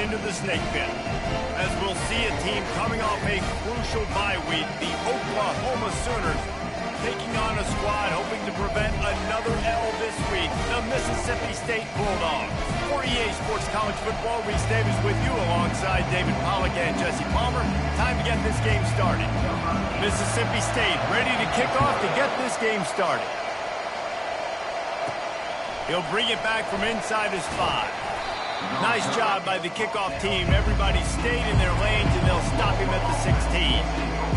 into the snake pit. As we'll see a team coming off a crucial bye week, the Oklahoma Sooners taking on a squad hoping to prevent another L this week, the Mississippi State Bulldogs. For EA Sports College Football, Reese Davis with you alongside David Pollack and Jesse Palmer. Time to get this game started. Mississippi State ready to kick off to get this game started. He'll bring it back from inside his 5. Nice job by the kickoff team. Everybody stayed in their lanes, and they'll stop him at the 16.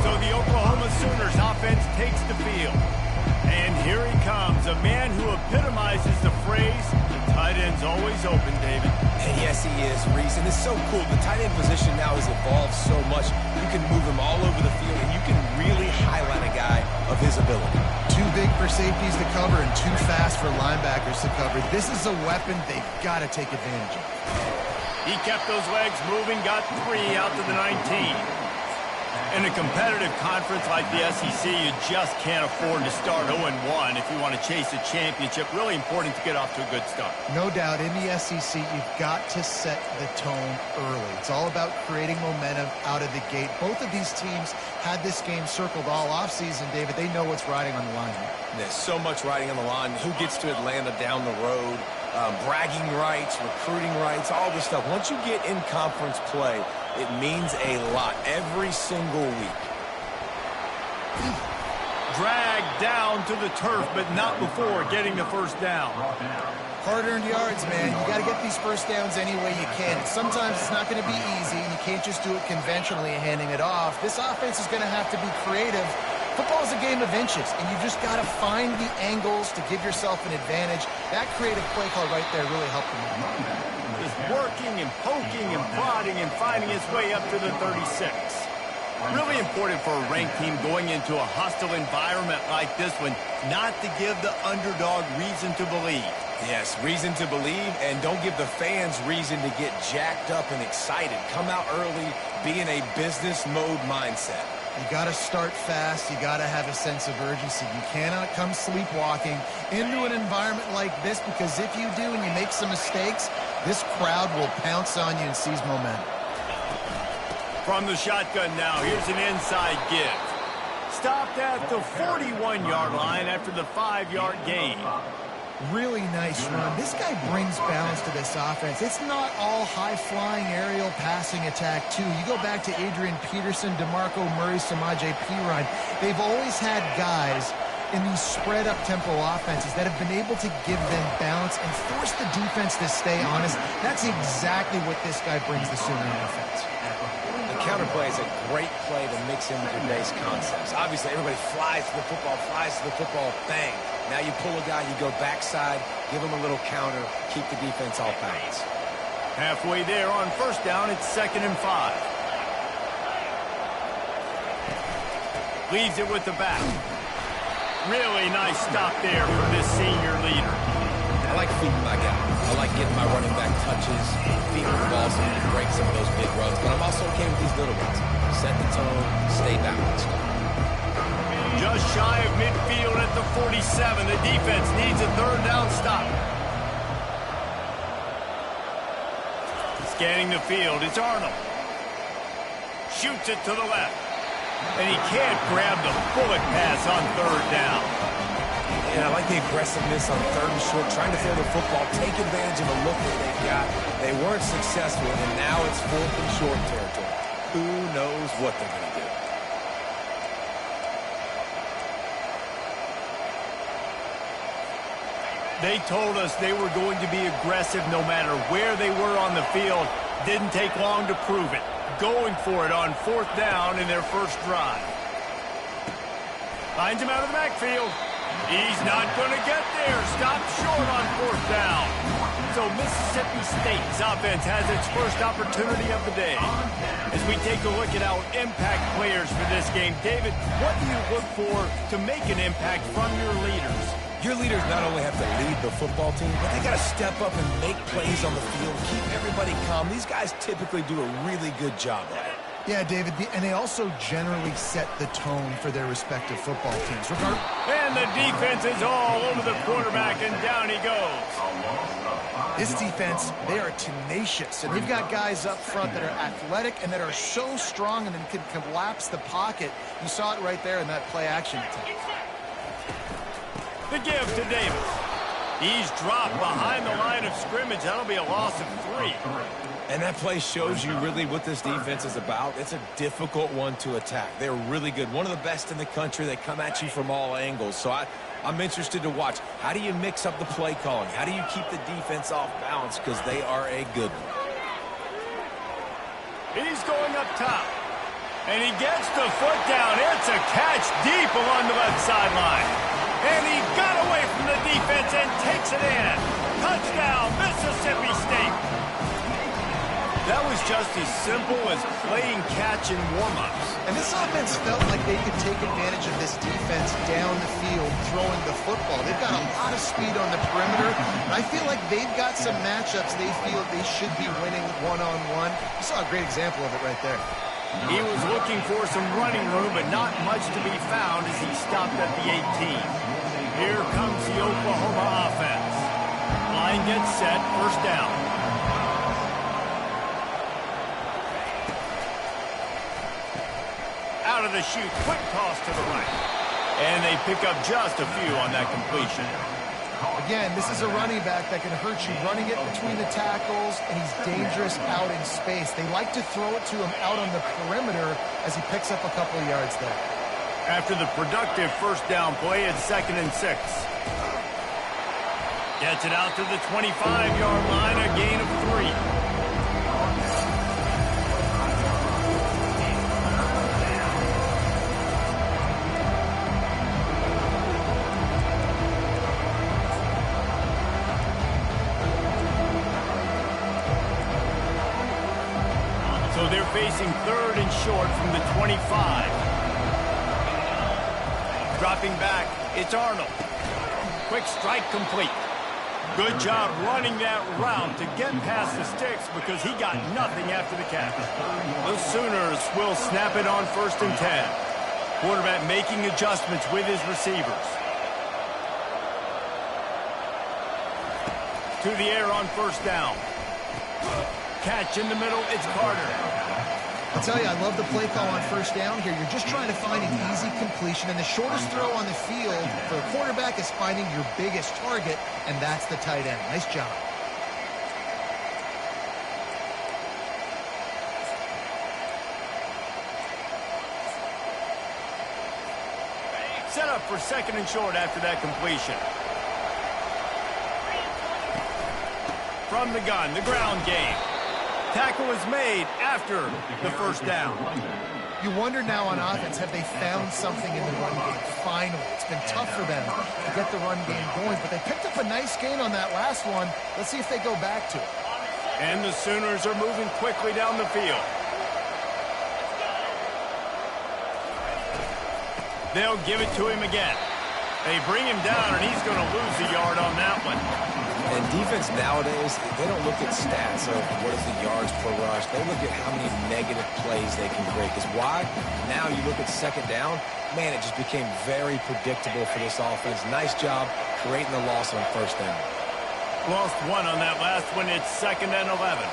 So the Oklahoma Sooners offense takes the field. And here he comes, a man who epitomizes the phrase, the tight end's always open, David. And yes, he is, Reese. And it's so cool. The tight end position now has evolved so much. You can move him all over the field, and you can really highlight a guy of his ability. Too big for safeties to cover and too fast for linebackers to cover. This is a weapon they've got to take advantage of. He kept those legs moving, got 3 out to the 19. In a competitive conference like the SEC, you just can't afford to start 0-1 if you want to chase a championship. Really important to get off to a good start. No doubt, in the SEC, you've got to set the tone early. It's all about creating momentum out of the gate. Both of these teams had this game circled all offseason, David. They know what's riding on the line here. There's so much riding on the line. Who gets to Atlanta down the road? Bragging rights, recruiting rights, all this stuff. Once you get in conference play, it means a lot every single week. Dragged down to the turf, but not before getting the first down. Hard-earned yards, man. You got to get these first downs any way you can. Sometimes it's not going to be easy. You can't just do it conventionally and handing it off. This offense is going to have to be creative. Football is a game of inches, and you've just got to find the angles to give yourself an advantage. That creative play call right there really helped them. Just working and poking and prodding and finding its way up to the 36. Really important for a ranked team going into a hostile environment like this one, not to give the underdog reason to believe. Yes, reason to believe, and don't give the fans reason to get jacked up and excited. Come out early, be in a business mode mindset. You got to start fast. You got to have a sense of urgency. You cannot come sleepwalking into an environment like this, because if you do and you make some mistakes, this crowd will pounce on you and seize momentum. From the shotgun now, here's an inside give. Stopped at the 41-yard line after the 5-yard gain. Really nice run. This guy brings balance to this offense. It's not all high-flying aerial passing attack, too. You go back to Adrian Peterson, DeMarco Murray, Samaje Perine. They've always had guys in these spread-up tempo offenses that have been able to give them balance and force the defense to stay honest. That's exactly what this guy brings the Sooner offense. The counterplay is a great play to mix in with your base concepts. Obviously, everybody flies to the football, bang. Now you pull a guy, you go backside, give him a little counter, keep the defense off balance. Halfway there on first down, it's 2nd and 5. Leaves it with the back. Really nice stop there from this senior leader. I like feeding my guy. I like getting my running back touches, feeding the ball so he can break some of those big runs. But I'm also okay with these little ones. Set the tone, stay balanced. Just shy of midfield at the 47. The defense needs a 3rd down stop. Scanning the field, it's Arnold. Shoots it to the left. And he can't grab the bullet pass on 3rd down. And I like the aggressiveness on 3rd and short, trying to throw the football, take advantage of a look that they've got. They weren't successful, and now it's 4th and short territory. Who knows what they're going to do? They told us they were going to be aggressive no matter where they were on the field. Didn't take long to prove it. Going for it on 4th down in their first drive. Finds him out of the backfield. He's not going to get there. Stopped short on 4th down. So Mississippi State's offense has its first opportunity of the day. As we take a look at our impact players for this game, David, what do you look for to make an impact from your leaders? Your leaders not only have to lead the football team, but they got to step up and make plays on the field, keep everybody calm. These guys typically do a really good job of it. Yeah, David, and they also generally set the tone for their respective football teams. And the defense is all over the quarterback, and down he goes. This defense, they are tenacious, and they've got guys up front that are athletic and that are so strong and then can collapse the pocket. You saw it right there in that play-action attempt. The give to Davis. He's dropped behind the line of scrimmage. That'll be a loss of 3. And that play shows you really what this defense is about. It's a difficult one to attack. They're really good. One of the best in the country. They come at you from all angles. So I'm interested to watch. How do you mix up the play calling? How do you keep the defense off balance? Because they are a good one. He's going up top. And he gets the foot down. It's a catch deep along the left sideline. And he got away from the defense and takes it in. Touchdown, Mississippi State. That was just as simple as playing catch in warm-ups. And this offense felt like they could take advantage of this defense down the field, throwing the football. They've got a lot of speed on the perimeter, and I feel like they've got some matchups they feel they should be winning one-on-one. You saw a great example of it right there. He was looking for some running room, but not much to be found as he stopped at the 18. Here comes the Oklahoma offense. Line gets set, first down. Out of the chute, quick toss to the right. And they pick up just a few on that completion. Again, this is a running back that can hurt you running it between the tackles, and he's dangerous out in space. They like to throw it to him out on the perimeter as he picks up a couple of yards there. After the productive first down play, it's 2nd and 6. Gets it out to the 25-yard line, a gain of 3. So they're facing 3rd and short from the 25. Dropping back, it's Arnold. Quick strike complete. Good job running that route to get past the sticks because he got nothing after the catch. The Sooners will snap it on 1st and 10. Quarterback making adjustments with his receivers. To the air on 1st down. Catch in the middle, it's Carter. I'll tell you, I love the play call on 1st down here. You're just trying to find an easy completion, and the shortest throw on the field for a quarterback is finding your biggest target, and that's the tight end. Nice job. Set up for 2nd and short after that completion. From the gun, the ground game. Tackle is made after the 1st down. You wonder now on offense, have they found something in the run game? Finally, it's been tough for them to get the run game going, but they picked up a nice gain on that last one. Let's see if they go back to it. And the Sooners are moving quickly down the field. They'll give it to him again. They bring him down, and he's going to lose a yard on that one. And defense nowadays, they don't look at stats of what is the yards per rush. They look at how many negative plays they can create. Because why? Now you look at 2nd down, man, it just became very predictable for this offense. Nice job creating the loss on 1st down. Lost 1 on that last one. It's 2nd and 11.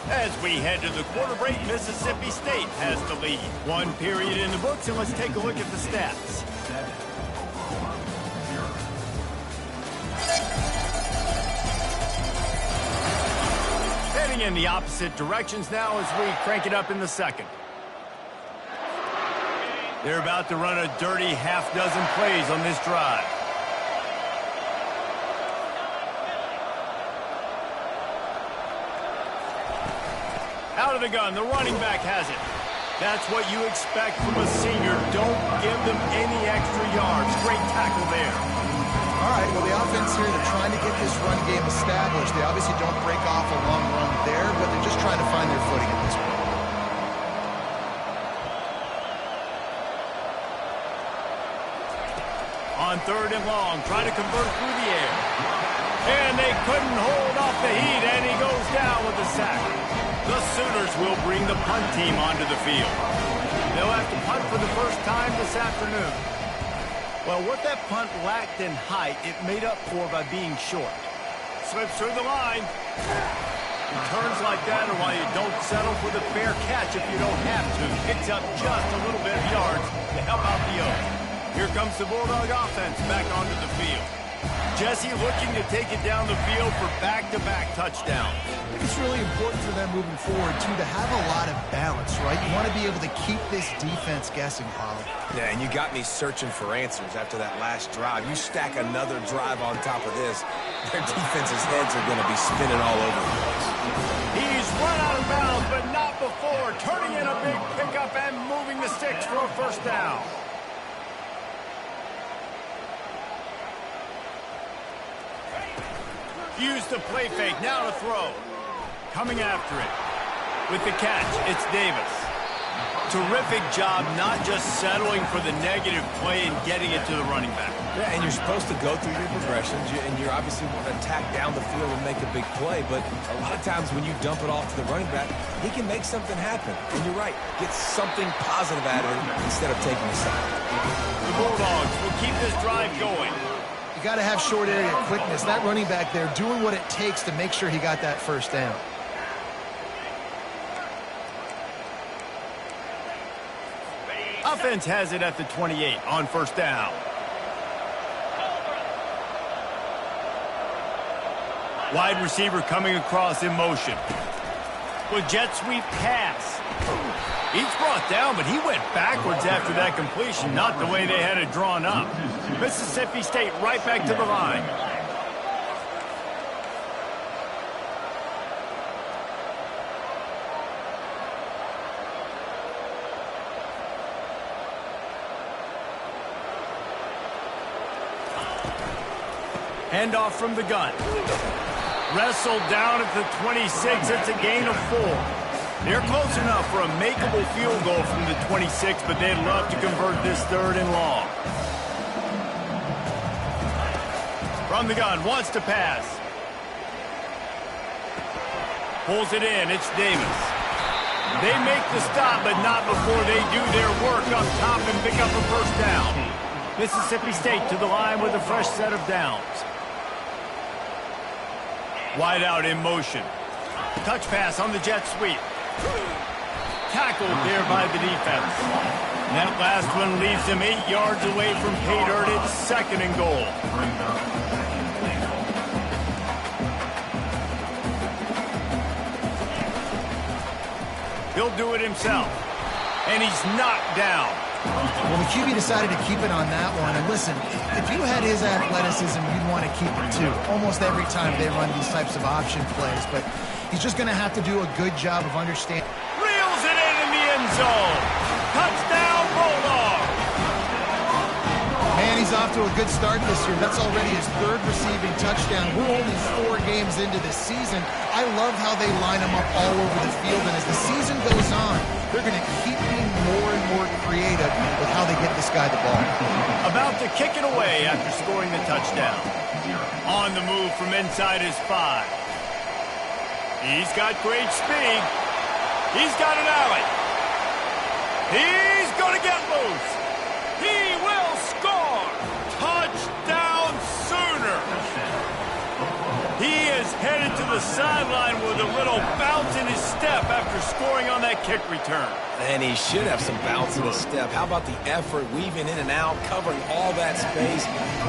As we head to the quarter break, Mississippi State has the lead. 1 period in the books, and let's take a look at the stats. Heading in the opposite directions now as we crank it up in the 2nd. They're about to run a dirty half-dozen plays on this drive. Out of the gun, the running back has it. That's what you expect from a senior. Don't give them any extra yards. Great tackle there. All right, well, the offense here, they're trying to get this run game established. They obviously don't break off a long run there, but they're just trying to find their footing at this point. On 3rd and long, trying to convert through the air. And they couldn't hold off the heat, and he goes down with a sack. The Sooners will bring the punt team onto the field. They'll have to punt for the first time this afternoon. Well, what that punt lacked in height, it made up for by being short. Slips through the line. Turns like that are why you don't settle for the fair catch if you don't have to. Picks up just a little bit of yards to help out the Oaks. Here comes the Bulldog offense back onto the field. Jesse looking to take it down the field for back-to-back touchdowns. I think it's really important for them moving forward, too, to have a lot of balance, right? You want to be able to keep this defense guessing, Paul. Yeah, and you got me searching for answers after that last drive. You stack another drive on top of this, their defense's heads are going to be spinning all over the place. He's run out of bounds, but not before. Turning in a big pickup and moving the sticks for a first down. Use the play fake, now to throw. Coming after it. With the catch, it's Davis. Terrific job not just settling for the negative play and getting it to the running back. Yeah, and you're supposed to go through your progressions, and you're obviously want to attack down the field and make a big play, but a lot of times when you dump it off to the running back, he can make something happen. And you're right, get something positive out of it instead of taking a sack. The Bulldogs will keep this drive going. You got to have short area quickness. That running back there doing what it takes to make sure he got that first down. Offense has it at the 28 on first down. Wide receiver coming across in motion. With jet sweep pass. He's brought down, but he went backwards after that completion, not the way they had it drawn up. Mississippi State right back to the line. Handoff from the gun. Wrestled down at the 26. It's a gain of 4. They're close enough for a makeable field goal from the 26, but they'd love to convert this third and long. From the gun, wants to pass. Pulls it in, it's Davis. They make the stop, but not before they do their work up top and pick up a first down. Mississippi State to the line with a fresh set of downs. Wide out in motion. Touch pass on the jet sweep. Tackled there by the defense. And that last one leaves him 8 yards away from pay dirt. It's second and goal. He'll do it himself. And he's knocked down. Well, the QB decided to keep it on that one. And listen, if you had his athleticism, you'd want to keep it too. Almost every time they run these types of option plays. But he's just going to have to do a good job of understanding. Reels it in the end zone. Touchdown, Bulldogs. Man, he's off to a good start this year. That's already his third receiving touchdown. We're only 4 games into this season. I love how they line him up all over the field. And as the season goes on, they're going to keep being more and more creative with how they get this guy the ball. About to kick it away after scoring the touchdown. On the move from inside his 5. He's got great speed. He's got an alley. He's going to get loose. He will score. Touchdown Sooners. He is headed to the sideline with a little bounce in his step after scoring on that kick return. And he should have some bounce in his step. How about the effort, weaving in and out, covering all that space.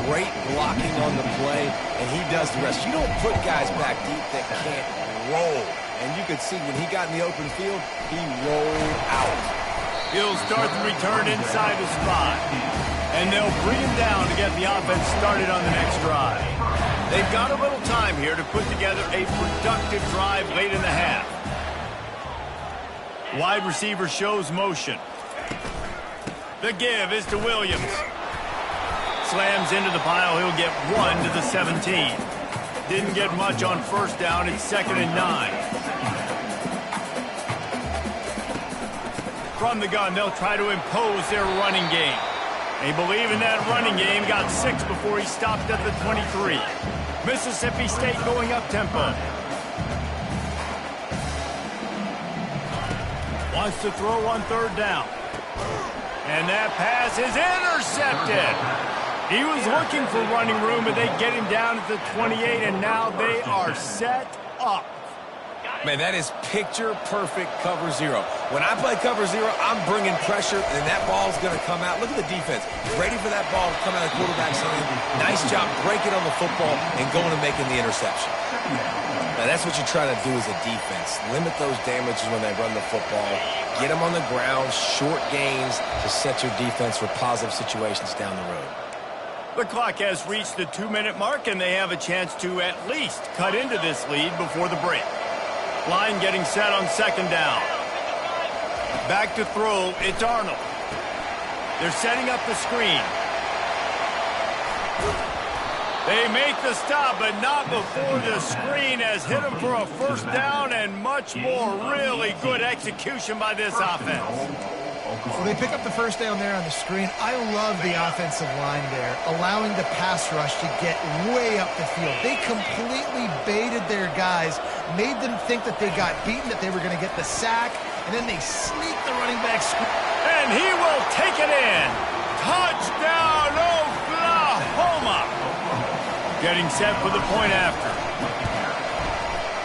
Great blocking on the play, and he does the rest. You don't put guys back deep that can't roll. And you could see when he got in the open field, he rolled out. He'll start the return inside his 5. And they'll bring him down to get the offense started on the next drive. They've got a little time here to put together a productive drive late in the half. Wide receiver shows motion. The give is to Williams. Slams into the pile. He'll get 1 to the 17. Didn't get much on first down. It's 2nd and 9. From the gun, they'll try to impose their running game. They believe in that running game. Got 6 before he stopped at the 23. Mississippi State going up tempo. Wants to throw on third down. And that pass is intercepted. He was looking for running room, but they get him down at the 28, and now they are set up. Man, that is picture-perfect cover zero. When I play cover zero, I'm bringing pressure, and that ball's going to come out. Look at the defense. Ready for that ball to come out of the quarterback's hand. Nice job breaking on the football and going and making the interception. Now, that's what you try to do as a defense. Limit those damages when they run the football. Get them on the ground, short gains to set your defense for positive situations down the road. The clock has reached the 2-minute mark, and they have a chance to at least cut into this lead before the break. Line getting set on second down. Back to throw, it's Arnold. They're setting up the screen. They make the stop, but not before the screen has hit them for a first down, and much more really good execution by this offense. Well, they pick up the first down there on the screen. I love the offensive line there, allowing the pass rush to get way up the field. They completely baited their guys, made them think that they got beaten, that they were going to get the sack, and then they sneak the running back. And he will take it in. Touchdown, Oklahoma. Getting set for the point after.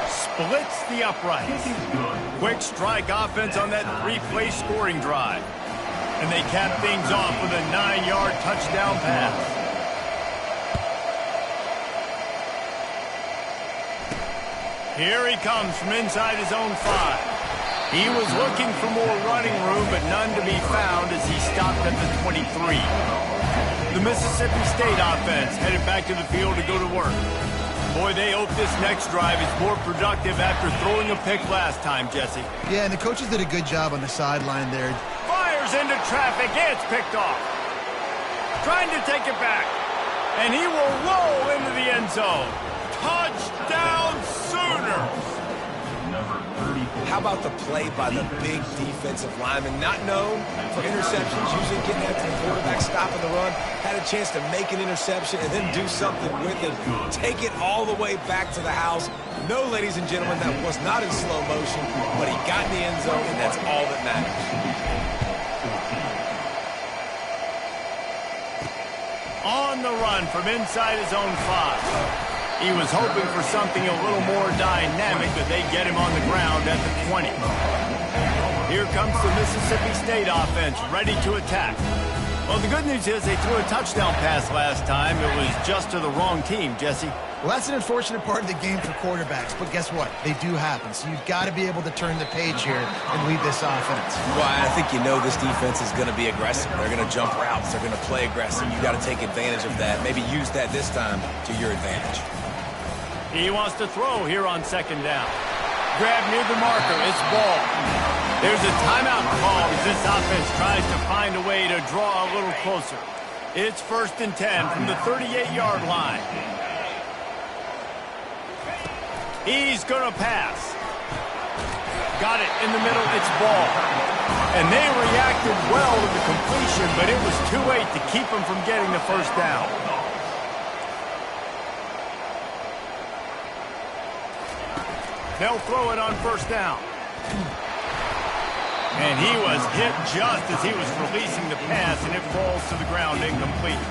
Splits the uprights. Quick strike offense on that 3-play scoring drive. And they cap things off with a 9-yard touchdown pass. Here he comes from inside his own 5. He was looking for more running room, but none to be found as he stopped at the 23. The Mississippi State offense headed back to the field to go to work. Boy, they hope this next drive is more productive after throwing a pick last time, Jesse. Yeah, and the coaches did a good job on the sideline there. Fires into traffic. It's picked off. Trying to take it back. And he will roll into the end zone. Touchdown, Sooners! How about the play by the big defensive lineman? Not known for interceptions, usually getting after the quarterback, stopping the run. Had a chance to make an interception and then do something with it. Take it all the way back to the house. No, ladies and gentlemen, that was not in slow motion, but he got in the end zone, and that's all that matters. On the run from inside his own 5. He was hoping for something a little more dynamic, but they get him on the ground at the 20. Here comes the Mississippi State offense, ready to attack. Well, the good news is they threw a touchdown pass last time. It was just to the wrong team, Jesse. Well, that's an unfortunate part of the game for quarterbacks, but guess what? They do happen, so you've got to be able to turn the page here and lead this offense. Well, I think you know this defense is going to be aggressive. They're going to jump routes. They're going to play aggressive. You've got to take advantage of that. Maybe use that this time to your advantage. He wants to throw here on second down. Grab near the marker. It's ball. There's a timeout call as this offense tries to find a way to draw a little closer. It's 1st and 10 from the 38-yard line. He's going to pass. Got it in the middle. It's ball. And they reacted well to the completion, but it was too late to keep him from getting the first down. They'll throw it on first down. And he was hit just as he was releasing the pass, and it falls to the ground incomplete.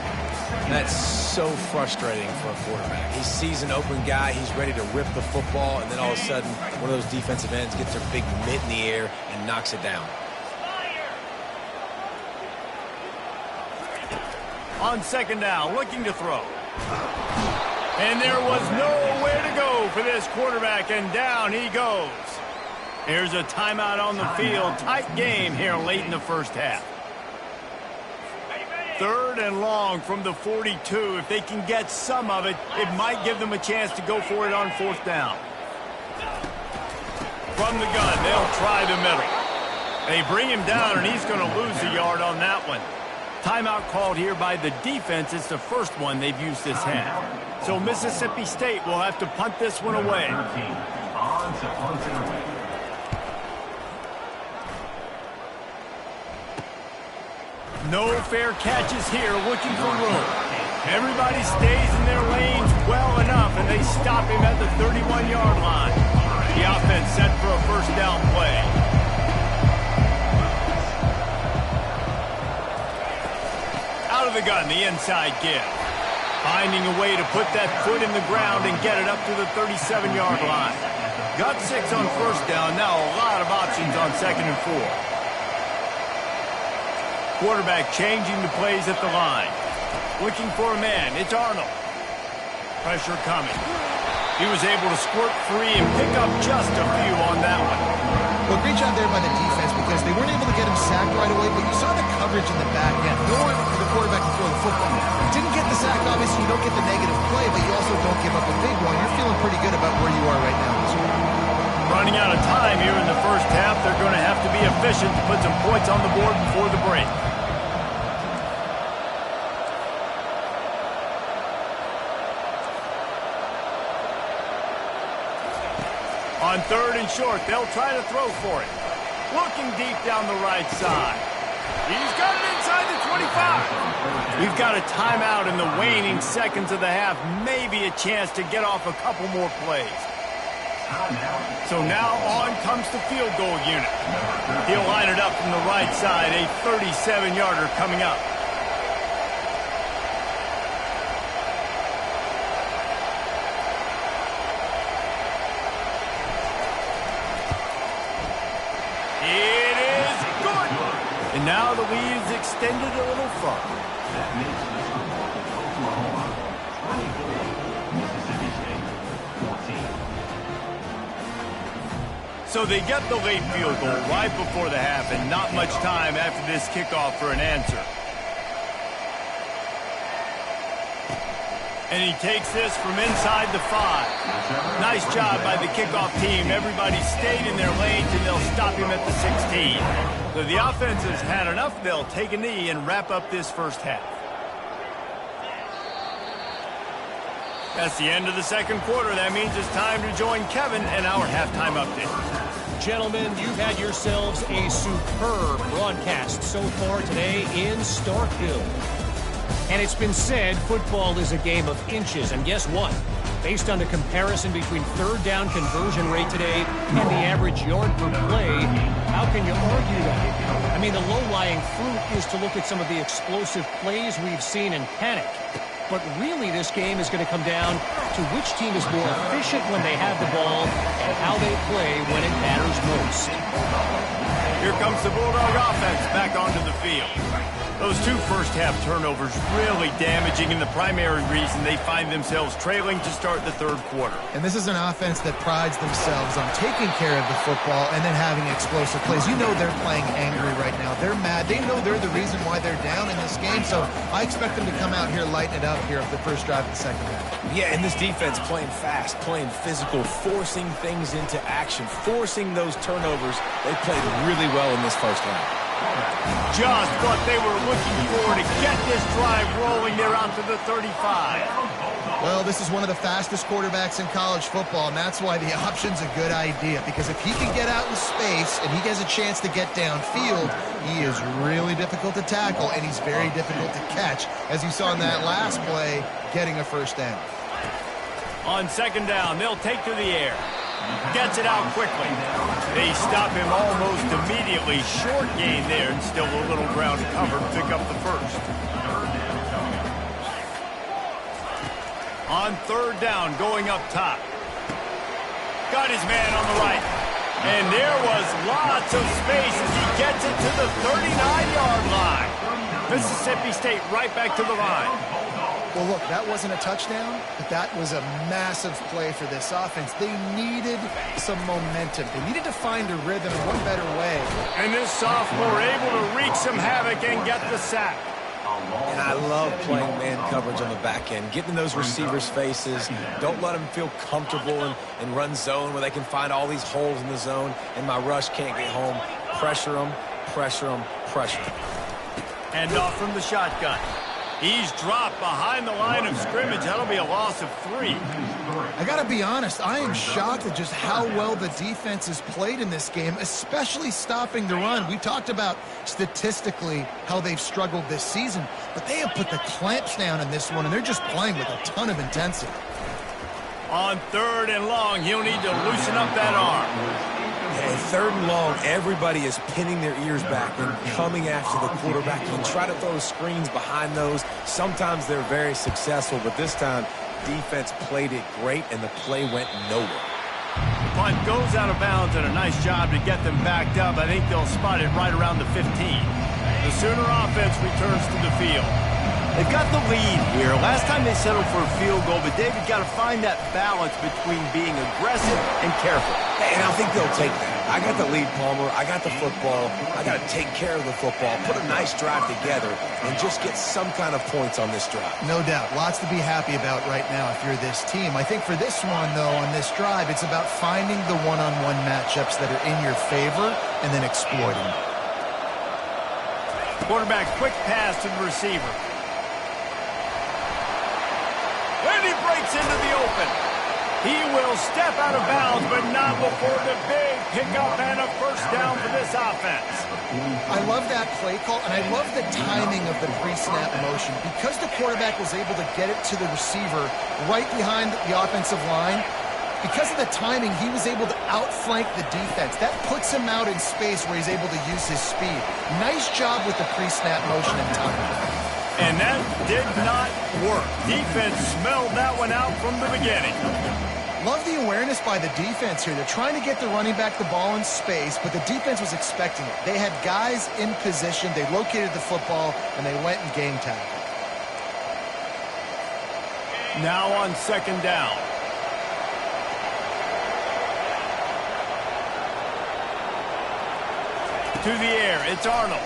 That's so frustrating for a quarterback. He sees an open guy, he's ready to rip the football, and then all of a sudden, one of those defensive ends gets their big mitt in the air and knocks it down. On second down, looking to throw. And there was nowhere to go for this quarterback, and down he goes. Here's a timeout on the field. Tight game here late in the first half. 3rd and long from the 42. If they can get some of it, it might give them a chance to go for it on 4th down. From the gun, they'll try the middle. They bring him down, and he's going to lose a yard on that one. Timeout called here by the defense. It's the first one they've used this half. So Mississippi State will have to punt this one away. No fair catches here, looking for room. Everybody stays in their lanes well enough, and they stop him at the 31-yard line. The offense set for a first down play. Out of the gun, the inside give. Finding a way to put that foot in the ground and get it up to the 37-yard line. Got 6 on first down. Now a lot of options on 2nd and 4. Quarterback changing the plays at the line. Looking for a man. It's Arnold. Pressure coming. He was able to squirt free and pick up just a few on that one. Well, great job there by the defense because they weren't able to get him sacked right away, but you saw the coverage in the back end. No one for the quarterback to throw the football. Didn't get the sack, obviously you don't get the negative play, but you also don't give up a big one. You're feeling pretty good about where you are right now. Running out of time here in the first half, they're going to have to be efficient to put some points on the board before the break. On 3rd and short, they'll try to throw for it. Looking deep down the right side. He's got it inside the 25. We've got a timeout in the waning seconds of the half. Maybe a chance to get off a couple more plays. So now on comes the field goal unit. He'll line it up from the right side. A 37-yarder coming up. And now the lead is extended a little further. So they get the late field goal right before the half and not much time after this kickoff for an answer. And he takes this from inside the 5. Nice job by the kickoff team. Everybody stayed in their lanes, and they'll stop him at the 16. So the offense has had enough. They'll take a knee and wrap up this first half. That's the end of the second quarter. That means it's time to join Kevin and our halftime update. Gentlemen, you've had yourselves a superb broadcast so far today in Starkville. And it's been said football is a game of inches. And guess what? Based on the comparison between third down conversion rate today and the average yard per play, how can you argue that? I mean, the low-lying fruit is to look at some of the explosive plays we've seen and panic. But really, this game is going to come down to which team is more efficient when they have the ball and how they play when it matters most. Here comes the Bulldog offense back onto the field. Those 2 first-half turnovers really damaging, and the primary reason they find themselves trailing to start the third quarter. And this is an offense that prides themselves on taking care of the football and then having explosive plays. You know they're playing angry right now. They're mad. They know they're the reason why they're down in this game, so I expect them to come out here, lighten it up here of the first drive of the second half. Yeah, and this defense playing fast, playing physical, forcing things into action, forcing those turnovers. They played really well in this first half. Just what they were looking for to get this drive rolling. They're out to the 35. Well, this is one of the fastest quarterbacks in college football, and that's why the option's a good idea, because if he can get out in space and he has a chance to get downfield, he is really difficult to tackle, and he's very difficult to catch, as you saw in that last play, getting a first down. On second down, they'll take to the air. Gets it out quickly. They stop him almost immediately. Short gain there, and still a little ground covered. Pick up the first. On third down, going up top. Got his man on the right. And there was lots of space as he gets it to the 39-yard line. Mississippi State right back to the line. Well, look, that wasn't a touchdown, but that was a massive play for this offense. They needed some momentum. They needed to find a rhythm, and one better way. And this sophomore able to wreak some havoc and get the sack. And I love playing man coverage on the back end, getting in those receivers' faces. Don't let them feel comfortable in run zone where they can find all these holes in the zone, and my rush can't get home. Pressure them, pressure them, pressure them. Hand off from the shotgun. He's dropped behind the line of scrimmage. That'll be a loss of 3. I got to be honest, I am shocked at just how well the defense has played in this game, especially stopping the run. We talked about statistically how they've struggled this season, but they have put the clamps down in this one, and they're just playing with a ton of intensity. On third and long, he'll need to loosen up that arm. And 3rd and long, everybody is pinning their ears back and coming after the quarterback. You try to throw screens behind those. Sometimes they're very successful, but this time, defense played it great, and the play went nowhere. The punt goes out of bounds, and a nice job to get them backed up. I think they'll spot it right around the 15. The Sooner offense returns to the field. They've got the lead here. Last time they settled for a field goal, but David got to find that balance between being aggressive and careful. And I think they'll take that. I got the lead, Palmer. I got the football. I got to take care of the football, put a nice drive together, and just get some kind of points on this drive. No doubt. Lots to be happy about right now if you're this team. I think for this one, though, on this drive, it's about finding the one-on-one matchups that are in your favor and then exploiting them. Quarterback quick pass to the receiver. And he breaks into the open. He will step out of bounds, but not before the big pickup and a first down for this offense. I love that play call, and I love the timing of the pre-snap motion. Because the quarterback was able to get it to the receiver right behind the offensive line, because of the timing, he was able to outflank the defense. That puts him out in space where he's able to use his speed. Nice job with the pre-snap motion and timing. And that did not work. Defense smelled that one out from the beginning. Love the awareness by the defense here. They're trying to get the running back the ball in space, but the defense was expecting it. They had guys in position. They located the football, and they went and game tagged. Now on 2nd down. To the air, it's Arnold.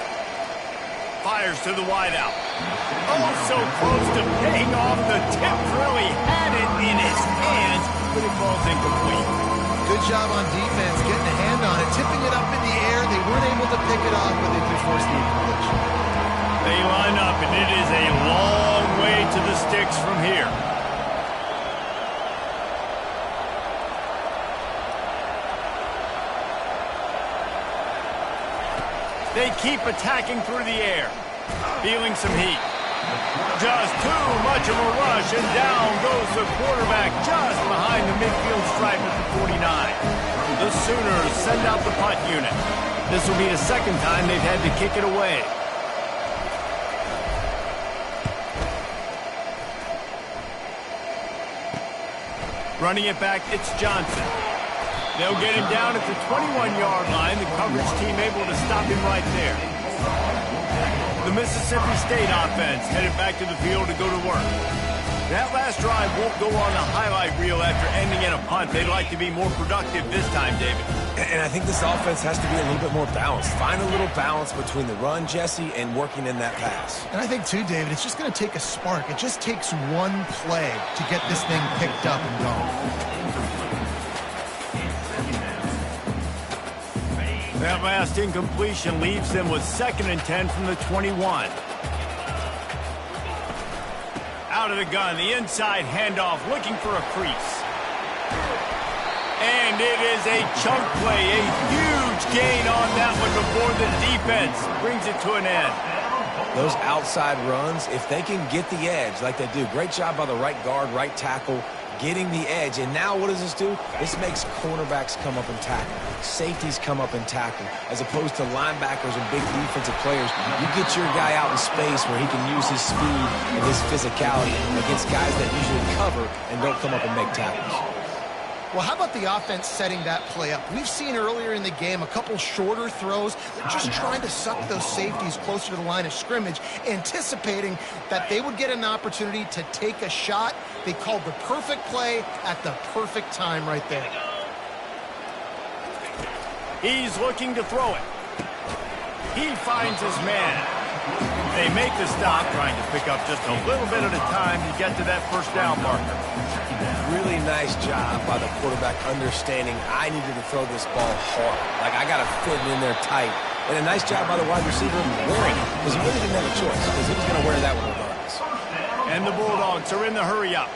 Fires to the wideout. Oh, so close to paying off. The tip really had it in his hands, but it falls incomplete. Good job on defense, getting a hand on it, tipping it up in the air. They weren't able to pick it off, but they did force the incompletion. They line up, and it is a long way to the sticks from here. They keep attacking through the air. Feeling some heat. Just too much of a rush, and down goes the quarterback just behind the midfield stripe at the 49. The Sooners send out the punt unit. This will be the 2nd time they've had to kick it away. Running it back, it's Johnson. They'll get him down at the 21-yard line. The coverage team able to stop him right there. The Mississippi State offense headed back to the field to go to work. That last drive won't go on the highlight reel after ending in a punt. They'd like to be more productive this time, David. And I think this offense has to be a little bit more balanced. Find a little balance between the run, Jesse, and working in that pass. And I think, too, David, it's just going to take a spark. It just takes one play to get this thing picked up and going. That last incompletion leaves them with 2nd and 10 from the 21. Out of the gun, the inside handoff, looking for a crease. And it is a chunk play, a huge gain on that one before the defense brings it to an end. Those outside runs, if they can get the edge like they do, great job by the right guard, right tackle, getting the edge. And now what does this do? This makes cornerbacks come up and tackle. Safeties come up and tackle. As opposed to linebackers and big defensive players, you get your guy out in space where he can use his speed and his physicality against guys that usually cover and don't come up and make tackles. Well, how about the offense setting that play up? We've seen earlier in the game a couple shorter throws. They're just trying to suck those safeties closer to the line of scrimmage, anticipating that they would get an opportunity to take a shot. They called the perfect play at the perfect time right there. He's looking to throw it. He finds his man. They make the stop, trying to pick up just a little bit at a time to get to that first down marker. Really nice job by the quarterback understanding I needed to throw this ball hard. Like, I got to fit it in there tight. And a nice job by the wide receiver wearing it, because he really didn't have a choice, because he was going to wear that one regardless. And the Bulldogs are in the hurry-up.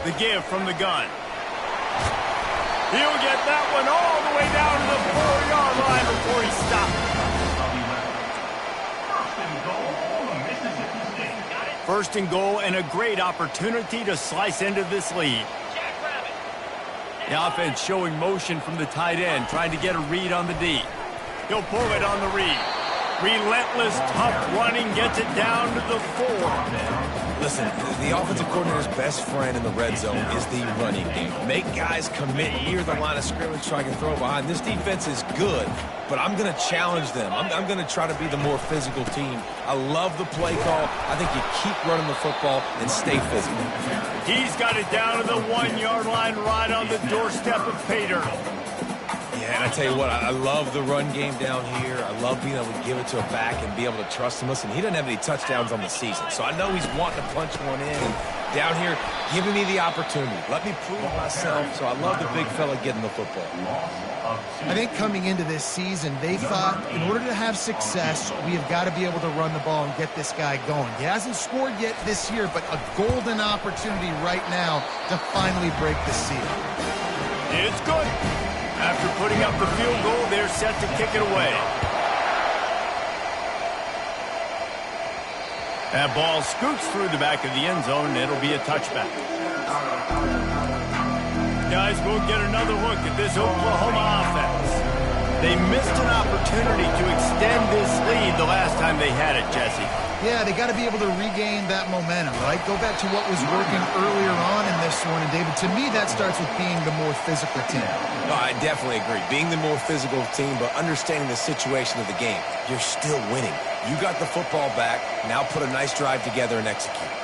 The give from the gun. He'll get that one all the way down to the 4-yard line before he stops. First and goal, and a great opportunity to slice into this lead. The offense showing motion from the tight end, trying to get a read on the D. He'll pull it on the read. Relentless, tough running, gets it down to the 4. Listen, the offensive coordinator's best friend in the red zone is the running game. Make guys commit near the line of scrimmage so I can throw behind. This defense is good, but I'm going to challenge them. I'm going to try to be the more physical team. I love the play call. I think you keep running the football and stay physical. He's got it down to the 1-yard line right on the doorstep of pay dirt. Yeah, and I tell you what, I love the run game down here. I love being able to give it to a back and be able to trust him. Listen, he doesn't have any touchdowns on the season, so I know he's wanting to punch one in. And down here, giving me the opportunity. Let me prove myself, so I love the big fella getting the football. I think coming into this season, they thought in order to have success, we have got to be able to run the ball and get this guy going. He hasn't scored yet this year, but a golden opportunity right now to finally break the seal. It's good. After putting up the field goal, they're set to kick it away. That ball scoots through the back of the end zone, and it'll be a touchback. Guys, we'll get another look at this Oklahoma offense. They missed an opportunity to extend this lead the last time they had it, Jesse. Yeah, they got to be able to regain that momentum, right? Go back to what was working earlier on in this one. And, David, to me, that starts with being the more physical team. No, I definitely agree. Being the more physical team, but understanding the situation of the game. You're still winning. You got the football back. Now put a nice drive together and execute.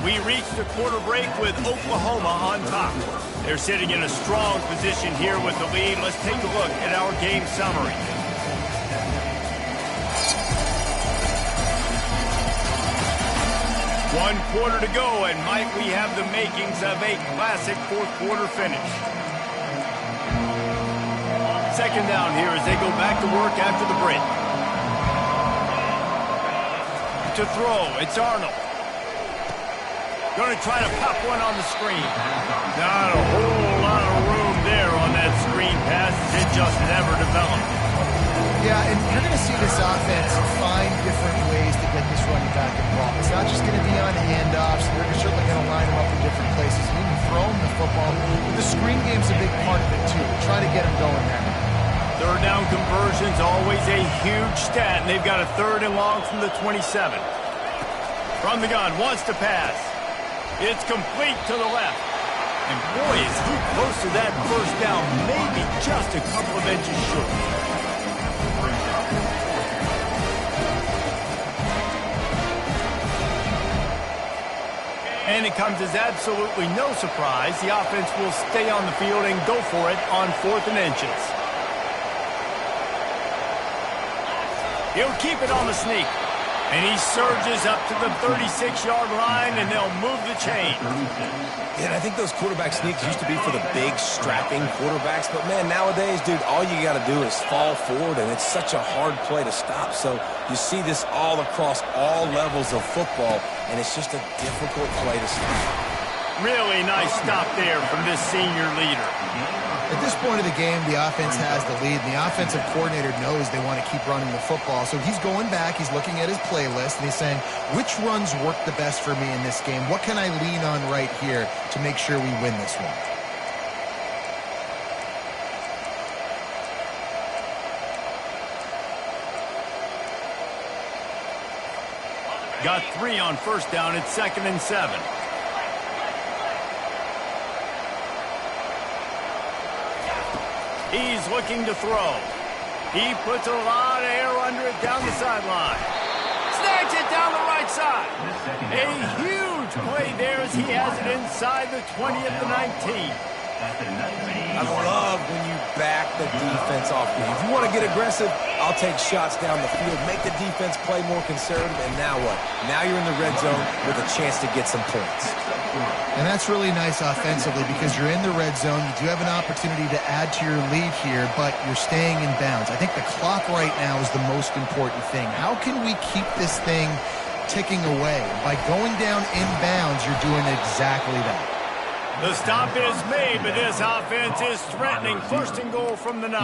We reach the quarter break with Oklahoma on top. They're sitting in a strong position here with the lead. Let's take a look at our game summary. One quarter to go, and might we have the makings of a classic fourth quarter finish. Second down here as they go back to work after the break. To throw, it's Arnold. Going to try to pop one on the screen. Not a whole lot of room there on that screen pass. It just never developed. Yeah, and you're going to see this offense find different ways to get this running back involved. It's not just going to be on handoffs. They're certainly going to line him up in different places and even throw him the football. The screen game's a big part of it, too. Try to get him going there. Third down conversion's always a huge stat, and they've got a 3rd and long from the 27. From the gun, wants to pass. It's complete to the left. And boy, is he close to that first down, maybe just a couple of inches short. And it comes as absolutely no surprise. The offense will stay on the field and go for it on 4th and inches. He'll keep it on the sneak. And he surges up to the 36-yard line, and they'll move the chain. Yeah, and I think those quarterback sneaks used to be for the big, strapping quarterbacks. But, man, nowadays, dude, all you got to do is fall forward, and it's such a hard play to stop. So you see this all across all levels of football, and it's just a difficult play to stop. Really nice stop there from this senior leader. At this point of the game, the offense has the lead, and the offensive coordinator knows they want to keep running the football. So he's going back, he's looking at his playlist, and he's saying, which runs work the best for me in this game? What can I lean on right here to make sure we win this one? Got 3 on first down. It's 2nd and 7. He's looking to throw. He puts a lot of air under it down the sideline. Snags it down the right side. A huge play there as he has it inside the 20 at the 19. I love when you back the defense off you. If you want to get aggressive, I'll take shots down the field, make the defense play more conservative, and now what? Now you're in the red zone with a chance to get some points. And that's really nice offensively because you're in the red zone. You do have an opportunity to add to your lead here, but you're staying in bounds. I think the clock right now is the most important thing. How can we keep this thing ticking away? By going down in bounds, you're doing exactly that. The stop is made, but this offense is threatening. 1st and goal from the 9.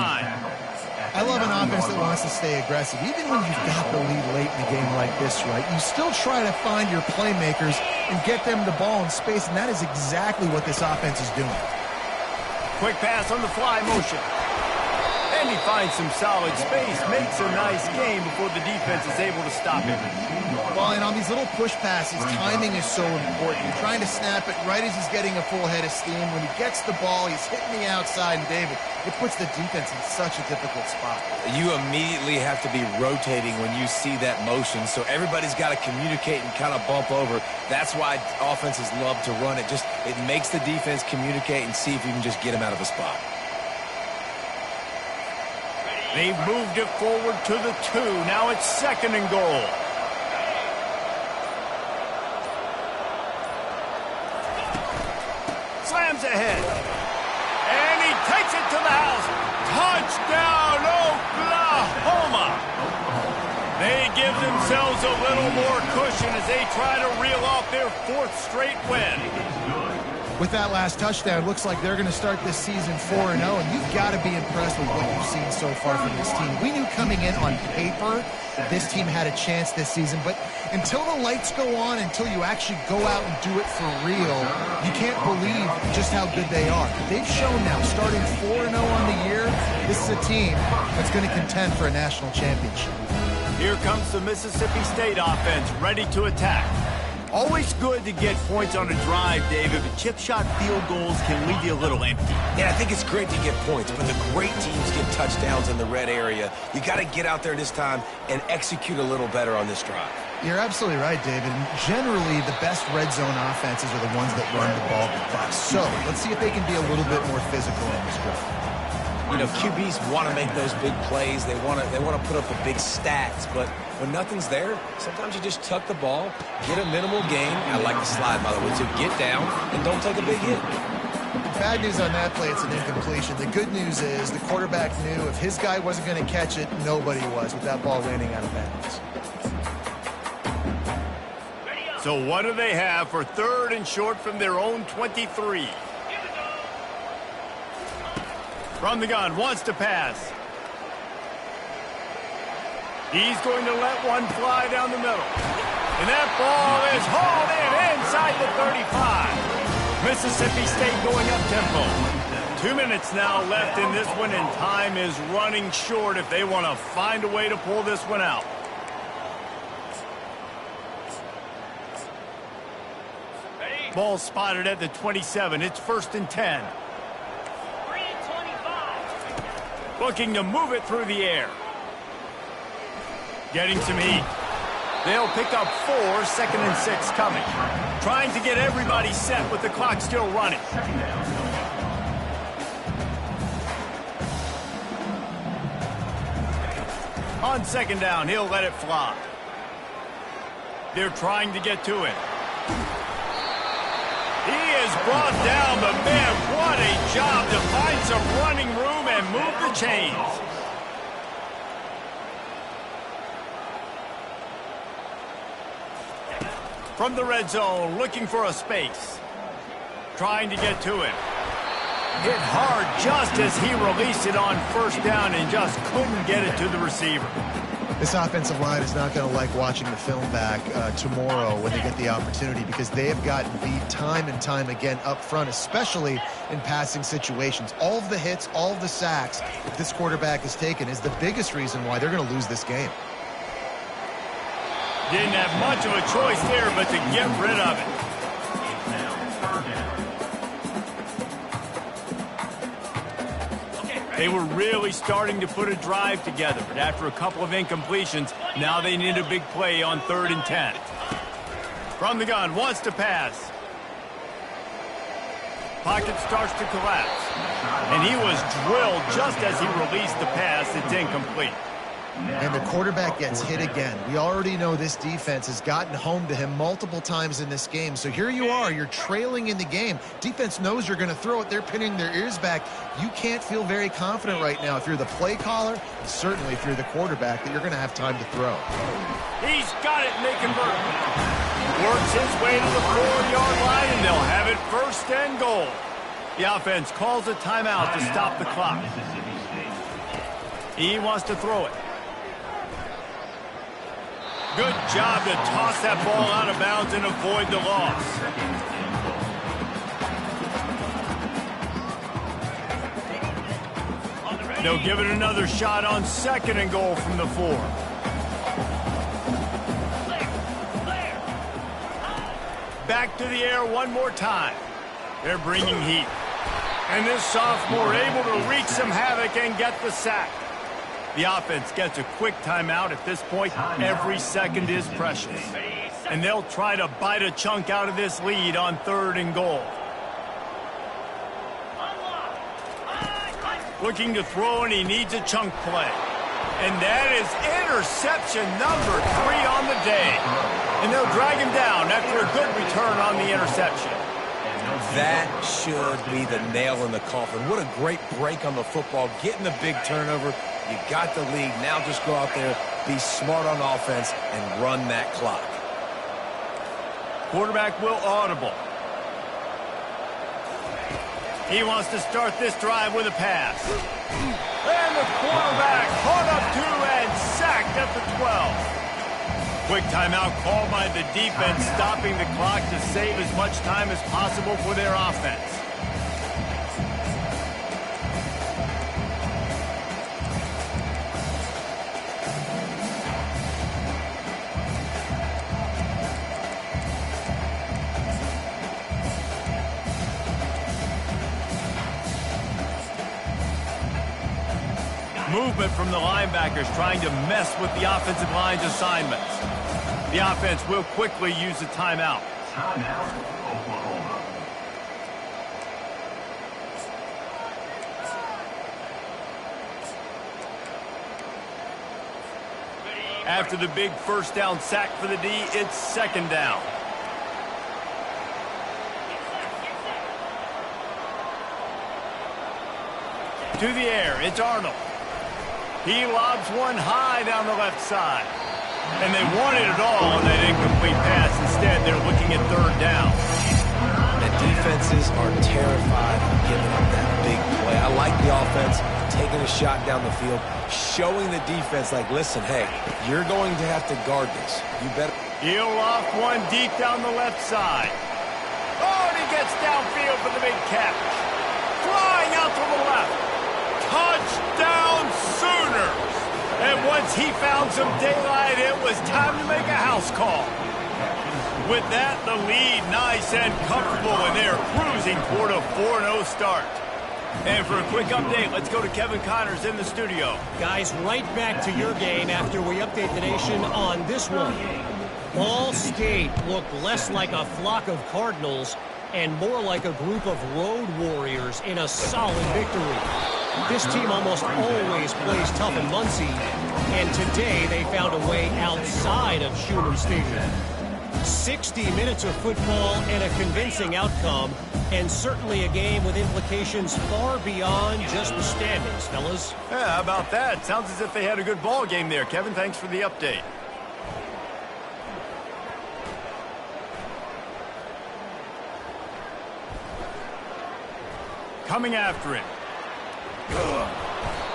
I love an offense that wants to stay aggressive. Even when you've got the lead late in a game like this, right, you still try to find your playmakers and get them the ball in space, and that is exactly what this offense is doing. Quick pass on the fly motion. And he finds some solid space, makes a nice game before the defense is able to stop him. Well, and on these little push passes, timing is so important. You're trying to snap it right as he's getting a full head of steam. When he gets the ball, he's hitting the outside, and David, it puts the defense in such a difficult spot. You immediately have to be rotating when you see that motion, so everybody's got to communicate and kind of bump over. That's why offenses love to run it. It makes the defense communicate and see if you can just get him out of a spot. They've moved it forward to the 2. Now it's 2nd and goal. Slams ahead. And he takes it to the house. Touchdown, Oklahoma. They give themselves a little more cushion as they try to reel off their 4th straight win. With that last touchdown, looks like they're going to start this season 4-0, and you've got to be impressed with what you've seen so far from this team. We knew coming in on paper that this team had a chance this season, but until the lights go on, until you actually go out and do it for real, you can't believe just how good they are. They've shown now, starting 4-0 on the year, this is a team that's going to contend for a national championship. Here comes the Mississippi State offense, ready to attack. Always good to get points on a drive, David, but chip shot field goals can leave you a little empty. Yeah, I think it's great to get points, but the great teams get touchdowns in the red area. You got to get out there this time and execute a little better on this drive. You're absolutely right, David. Generally, the best red zone offenses are the ones that run the ball the best. So let's see if they can be a little bit more physical in this drive. You know, QBs want to make those big plays. They want to put up the big stats, but when nothing's there, sometimes you just tuck the ball, get a minimal gain. I like the slide, by the way, to get down and don't take a big hit. Bad news on that play, it's an incompletion. The good news is the quarterback knew if his guy wasn't going to catch it, nobody was with that ball landing out of bounds. So what do they have for 3rd and short from their own 23? From the gun, wants to pass. He's going to let one fly down the middle. And that ball is hauled in inside the 35. Mississippi State going up tempo. 2 minutes now left in this one, and time is running short if they want to find a way to pull this one out. Ball spotted at the 27. It's 1st and 10. Looking to move it through the air. Getting some heat. They'll pick up 4, 2nd and 6 coming. Trying to get everybody set with the clock still running. On 2nd down, he'll let it fly. They're trying to get to it. He is brought down, but man, what a job to find some running room and move the chains. From the red zone, looking for a space. Trying to get to it. Hit hard just as he released it on 1st down and just couldn't get it to the receiver. This offensive line is not going to like watching the film back tomorrow when they get the opportunity, because they have gotten beat time and time again up front, especially in passing situations. All of the hits, all of the sacks that this quarterback has taken is the biggest reason why they're going to lose this game. Didn't have much of a choice there but to get rid of it. They were really starting to put a drive together, but after a couple of incompletions, now they need a big play on 3rd and 10. From the gun, wants to pass. Pocket starts to collapse. And he was drilled just as he released the pass. It's incomplete. And the quarterback gets hit again. We already know this defense has gotten home to him multiple times in this game. So here you are, you're trailing in the game. Defense knows you're going to throw it. They're pinning their ears back. You can't feel very confident right now if you're the play caller, and certainly if you're the quarterback, that you're going to have time to throw. He's got it, and they convert. Works his way to the 4-yard line, and they'll have it 1st and goal. The offense calls a timeout to stop the clock. He wants to throw it. Good job to toss that ball out of bounds and avoid the loss. They'll give it another shot on 2nd and goal from the 4. Back to the air one more time. They're bringing heat. And this sophomore able to wreak some havoc and get the sack. The offense gets a quick timeout. At this point, every second is precious. And they'll try to bite a chunk out of this lead on 3rd and goal. Looking to throw, and he needs a chunk play. And that is interception number 3 on the day. And they'll drag him down after a good return on the interception. That should be the nail in the coffin. What a great break on the football. Getting the big turnover. You got the lead. Now just go out there, be smart on offense, and run that clock. Quarterback will audible. He wants to start this drive with a pass. And the quarterback caught up to and sacked at the 12. Quick timeout called by the defense, stopping the clock to save as much time as possible for their offense. Movement from the linebackers trying to mess with the offensive line's assignments. The offense will quickly use a timeout. After the big first down sack for the D, it's 2nd down. To the air, it's Arnold. He lobs one high down the left side. And they wanted it all on that incomplete pass. Instead, they're looking at 3rd down. The defenses are terrified of giving up that big play. I like the offense taking a shot down the field, showing the defense like, listen, hey, you're going to have to guard this. You better. He'll loft one deep down the left side. Oh, and he gets downfield for the big catch. Flying out to the left. Touchdown Sooners! And once he found some daylight, it was time to make a house call. With that, the lead nice and comfortable, and they're cruising toward a 4-0 start. And for a quick update, let's go to Kevin Connors in the studio. Guys, right back to your game after we update the nation on this one. Ball State looked less like a flock of Cardinals and more like a group of road warriors in a solid victory. This team almost always plays tough in Muncie, and today they found a way outside of Schumann Stadium. 60 minutes of football and a convincing outcome, and certainly a game with implications far beyond just the standings, fellas. Yeah, how about that? Sounds as if they had a good ball game there. Kevin, thanks for the update. Coming after it.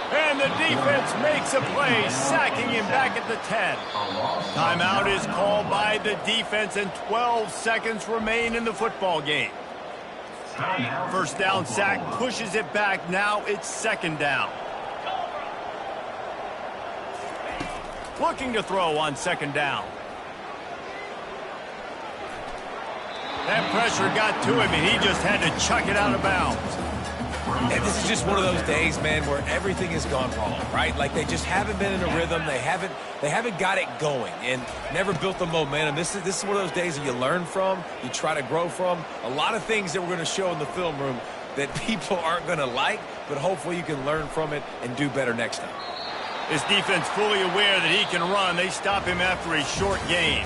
And the defense makes a play, sacking him back at the 10. Timeout is called by the defense, and 12 seconds remain in the football game. First down sack pushes it back. Now it's 2nd down. Looking to throw on 2nd down. That pressure got to him, and he just had to chuck it out of bounds. And this is just one of those days, man, where everything has gone wrong, right? Like they just haven't been in a rhythm. They haven't got it going and never built the momentum. This is one of those days that you learn from, you try to grow from. A lot of things that we're going to show in the film room that people aren't going to like, but hopefully you can learn from it and do better next time. This defense fully aware that he can run. They stop him after a short game.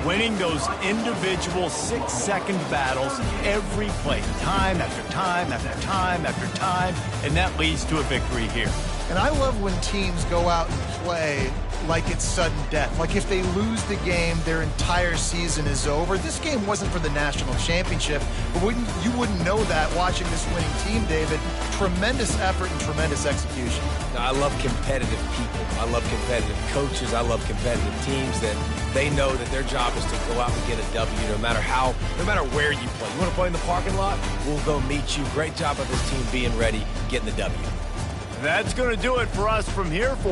Winning those individual 6-second battles every play, time after time after time after time, and that leads to a victory here. And I love when teams go out and play like it's sudden death. Like if they lose the game, their entire season is over. This game wasn't for the national championship, but you wouldn't know that watching this winning team, David. Tremendous effort and tremendous execution. I love competitive people. I love competitive coaches. I love competitive teams that they know that their job is to go out and get a W no matter where you play. You want to play in the parking lot? We'll go meet you. Great job of this team being ready, getting the W. That's going to do it for us from here.